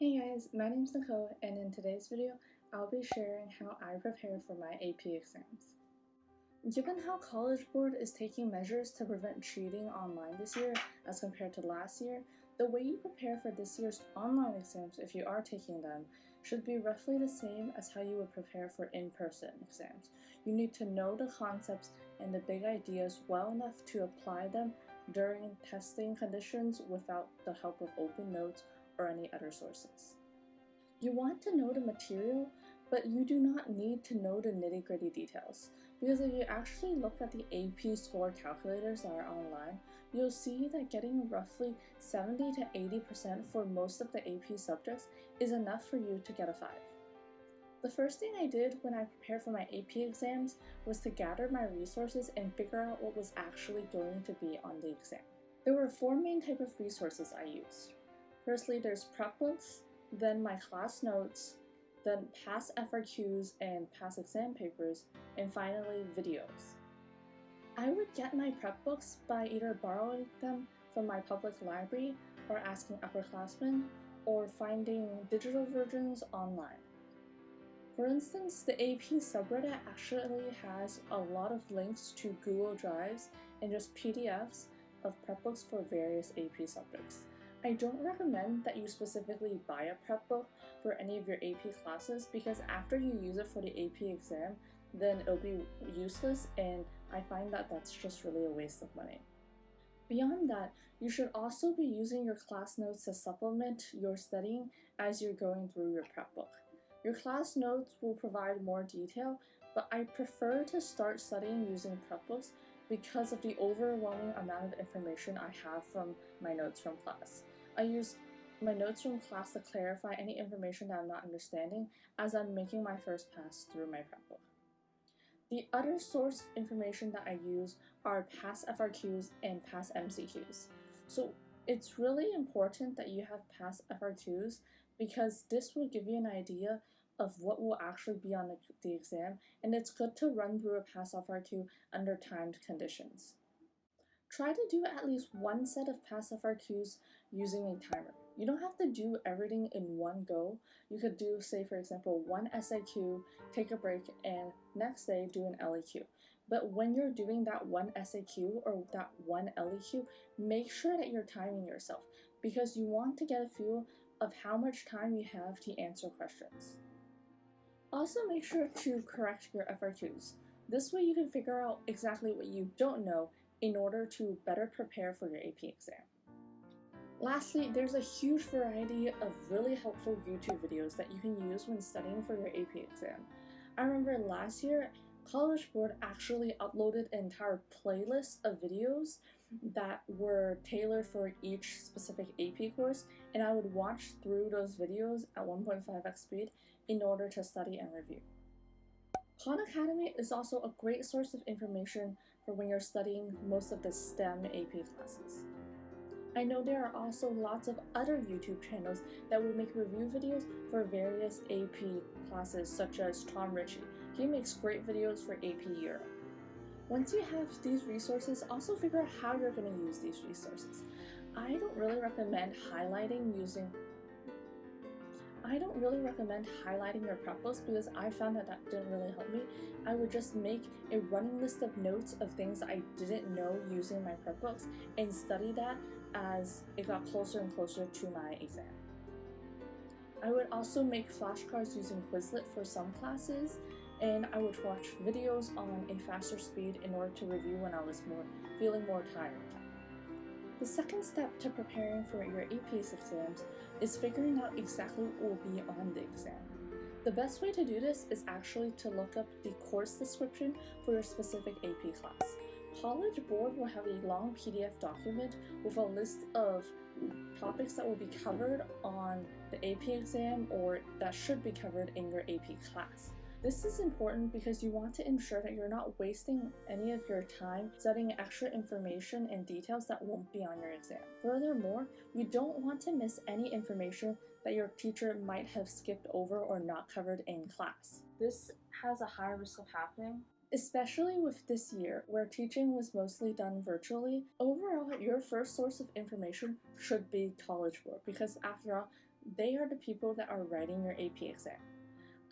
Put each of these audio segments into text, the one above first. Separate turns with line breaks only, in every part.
Hey guys, my name's Nicole, and in today's video, I'll be sharing how I prepare for my AP exams. Given how College Board is taking measures to prevent cheating online this year as compared to last year, the way you prepare for this year's online exams, if you are taking them, should be roughly the same as how you would prepare for in-person exams. You need to know the concepts and the big ideas well enough to apply them during testing conditions without the help of open notes or any other sources. You want to know the material, but you do not need to know the nitty-gritty details, because if you actually look at the AP score calculators that are online, you'll see that getting roughly 70 to 80% for most of the AP subjects is enough for you to get a 5. The first thing I did when I prepared for my AP exams was to gather my resources and figure out what was actually going to be on the exam. There were 4 main types of resources I used. Firstly, there's prep books, then my class notes, then past FRQs and past exam papers, and finally videos. I would get my prep books by either borrowing them from my public library or asking upperclassmen, or finding digital versions online. For instance, the AP subreddit actually has a lot of links to Google Drives and just PDFs of prep books for various AP subjects. I don't recommend that you specifically buy a prep book for any of your AP classes, because after you use it for the AP exam, then it'll be useless, and I find that that's just really a waste of money. Beyond that, you should also be using your class notes to supplement your studying as you're going through your prep book. Your class notes will provide more detail, but I prefer to start studying using prep books because of the overwhelming amount of information I have from my notes from class. I use my notes from class to clarify any information that I'm not understanding as I'm making my first pass through my prep book. The other source of information that I use are past FRQs and past MCQs. So it's really important that you have past FRQs, because this will give you an idea of what will actually be on the exam, and it's good to run through a past FRQ under timed conditions. Try to do at least one set of past FRQs using a timer. You don't have to do everything in one go. You could do, say for example, one SAQ, take a break, and next day do an LEQ. But when you're doing that one SAQ or that one LEQ, make sure that you're timing yourself, because you want to get a feel of how much time you have to answer questions. Also, make sure to correct your FRQs. This way you can figure out exactly what you don't know in order to better prepare for your AP exam. Lastly, there's a huge variety of really helpful YouTube videos that you can use when studying for your AP exam. I remember last year, College Board actually uploaded an entire playlist of videos that were tailored for each specific AP course, and I would watch through those videos at 1.5x speed in order to study and review. Khan Academy is also a great source of information for when you're studying most of the STEM AP classes. I know there are also lots of other YouTube channels that will make review videos for various AP classes, such as Tom Ritchie. He makes great videos for AP Europe. Once you have these resources, also figure out how you're going to use these resources. I don't really recommend highlighting your prep books, because I found that didn't really help me. I would just make a running list of notes of things I didn't know using my prep books and study that as it got closer and closer to my exam. I would also make flashcards using Quizlet for some classes, and I would watch videos on a faster speed in order to review when I was feeling more tired. The second step to preparing for your AP exams is figuring out exactly what will be on the exam. The best way to do this is actually to look up the course description for your specific AP class. College Board will have a long PDF document with a list of topics that will be covered on the AP exam or that should be covered in your AP class. This is important because you want to ensure that you're not wasting any of your time studying extra information and details that won't be on your exam. Furthermore, you don't want to miss any information that your teacher might have skipped over or not covered in class. This has a high risk of happening, especially with this year where teaching was mostly done virtually. Overall, your first source of information should be College Board, because after all, They are the people that are writing your AP exam.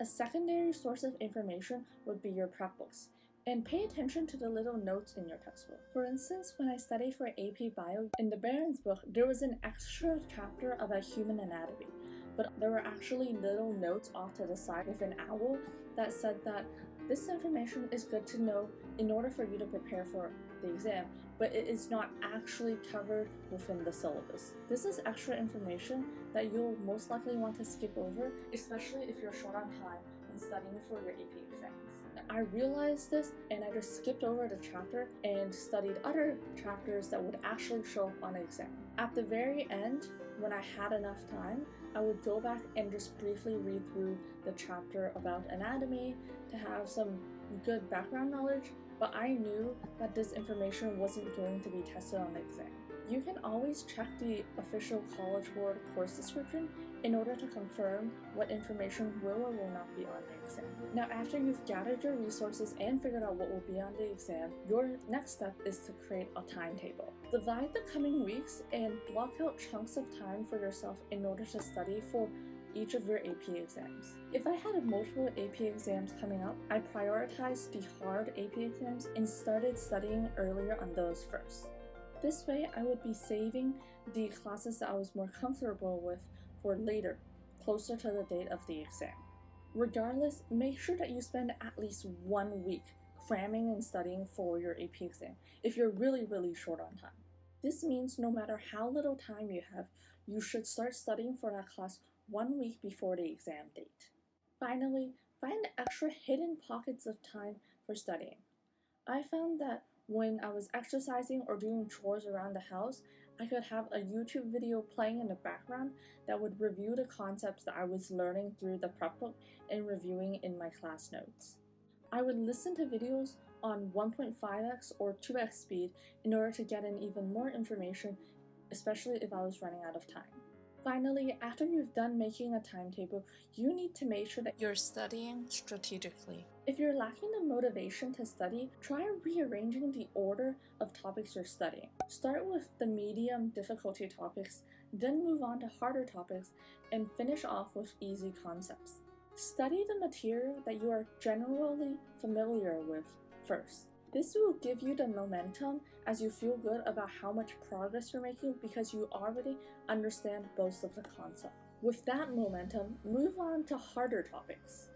A secondary source of information would be your prep books. And pay attention to the little notes in your textbook. For instance, when I studied for AP Bio, in the Barron's book, there was an extra chapter about human anatomy, but there were actually little notes off to the side with an owl that said that this information is good to know in order for you to prepare for the exam, but it is not actually covered within the syllabus. This is extra information that you'll most likely want to skip over, especially if you're short on time and studying for your AP exams. I realized this and I just skipped over the chapter and studied other chapters that would actually show up on the exam. At the very end, when I had enough time, I would go back and just briefly read through the chapter about anatomy to have some good background knowledge, but I knew that this information wasn't going to be tested on the exam. You can always check the official College Board course description in order to confirm what information will or will not be on the exam. Now, after you've gathered your resources and figured out what will be on the exam, your next step is to create a timetable. Divide the coming weeks and block out chunks of time for yourself in order to study for each of your AP exams. If I had multiple AP exams coming up, I prioritized the hard AP exams and started studying earlier on those first. This way, I would be saving the classes that I was more comfortable with for later, closer to the date of the exam. Regardless, make sure that you spend at least 1 week cramming and studying for your AP exam if you're really short on time. This means no matter how little time you have, you should start studying for that class 1 week before the exam date. Finally, find extra hidden pockets of time for studying. I found that when I was exercising or doing chores around the house, I could have a YouTube video playing in the background that would review the concepts that I was learning through the prep book and reviewing in my class notes. I would listen to videos on 1.5x or 2x speed in order to get in even more information, especially if I was running out of time. Finally, after you've done making a timetable, you need to make sure that you're studying strategically. If you're lacking the motivation to study, try rearranging the order of topics you're studying. Start with the medium difficulty topics, then move on to harder topics, and finish off with easy concepts. Study the material that you are generally familiar with first. This will give you the momentum as you feel good about how much progress you're making because you already understand most of the concept. With that momentum, move on to harder topics.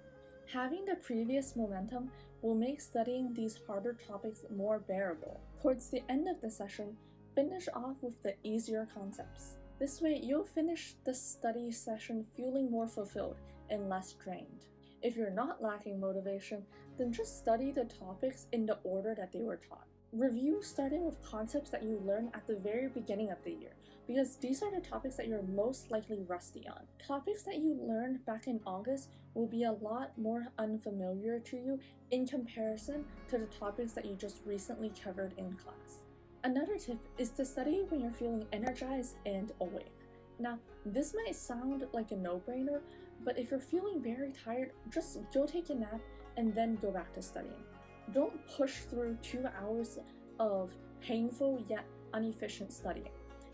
Having the previous momentum will make studying these harder topics more bearable. Towards the end of the session, finish off with the easier concepts. This way, you'll finish the study session feeling more fulfilled and less drained. If you're not lacking motivation, then just study the topics in the order that they were taught. Review starting with concepts that you learned at the very beginning of the year, because these are the topics that you're most likely rusty on. Topics that you learned back in August will be a lot more unfamiliar to you in comparison to the topics that you just recently covered in class. Another tip is to study when you're feeling energized and awake. Now, this might sound like a no-brainer, but if you're feeling very tired, just go take a nap and then go back to studying. Don't push through 2 hours of painful yet inefficient studying.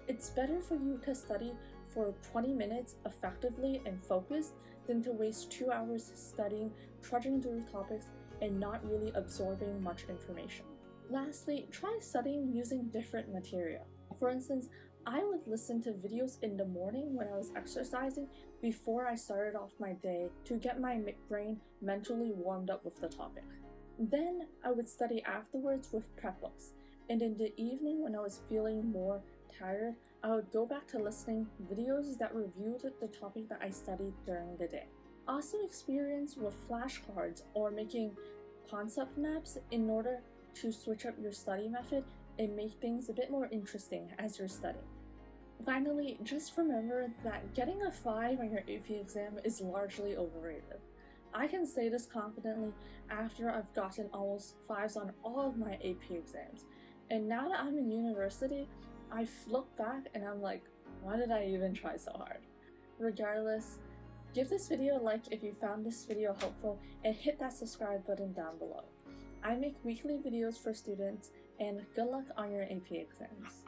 It's better for you to study for 20 minutes effectively and focused than to waste 2 hours studying, trudging through topics, and not really absorbing much information. Lastly, try studying using different material. For instance, I would listen to videos in the morning when I was exercising before I started off my day to get my brain mentally warmed up with the topic. Then I would study afterwards with prep books, and in the evening when I was feeling more tired, I would go back to listening videos that reviewed the topic that I studied during the day. Also experience with flashcards or making concept maps in order to switch up your study method and make things a bit more interesting as you're studying. Finally, just remember that getting a 5 on your AP exam is largely overrated. I can say this confidently after I've gotten almost 5s on all of my AP exams. And now that I'm in university, I look back and I'm like, why did I even try so hard? Regardless, give this video a like if you found this video helpful and hit that subscribe button down below. I make weekly videos for students, and good luck on your AP exams.